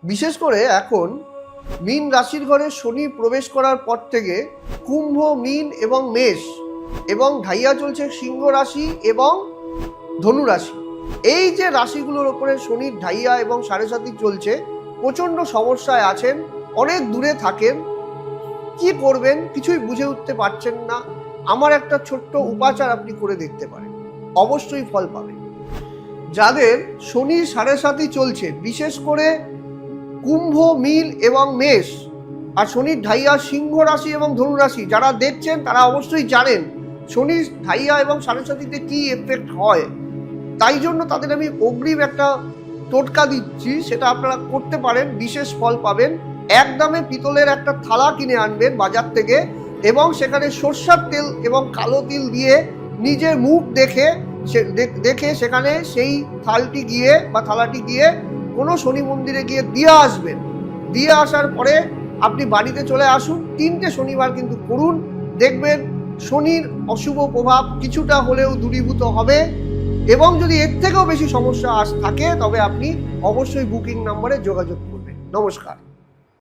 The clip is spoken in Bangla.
বিশেষ করে এখন মীন রাশির ঘরে শনি প্রবেশ করার পর থেকে কুম্ভ, মীন এবং মেষ এবং ঢাইয়া চলছে সিংহ রাশি এবং ধনু রাশি। এই যে রাশিগুলোর ওপরে শনির ঢাইয়া এবং সাড়ে সাতি চলছে, প্রচণ্ড সমস্যায় আছেন, অনেক দূরে থাকেন, কি করবেন কিছুই বুঝে উঠতে পারছেন না। আমার একটা ছোট্ট উপাচার আপনি করে দেখতে পারেন, অবশ্যই ফল পাবেন। যাদের শনির সাড়ে সাতি চলছে, বিশেষ করে কুম্ভ, মীন এবং মেষ, আর শনির ঢাইয়া সিংহ রাশি এবং ধনু রাশি, যারা দেখছেন তারা অবশ্যই জানেন শনির ঢাইয়া এবং সাড়ে সাতিতে কি এফেক্ট হয়। তাই জন্য তাদের আমি অগ্রিম একটা টোটকা দিচ্ছি, সেটা আপনারা করতে পারেন, বিশেষ ফল পাবেন। একদমে পিতলের একটা থালা কিনে আনবেন বাজার থেকে এবং সেখানে সরষের তেল এবং কালো তিল দিয়ে নিজের মুখ দেখে সেখানে সেই থালটি গিয়ে বা থালাটি গিয়ে কোনো শনি মন্দিরে গিয়ে দিয়ে আসবেন। দিয়ে আসার পরে আপনি বাড়িতে চলে আসুন, 3টে শনিবার কিন্তু করুন, দেখবেন শনির অশুভ প্রভাব কিছুটা হলেও দূরীভূত হবে। এবং যদি এর থেকেও বেশি সমস্যা থাকে তবে আপনি অবশ্যই বুকিং নাম্বারে যোগাযোগ করবেন। নমস্কার।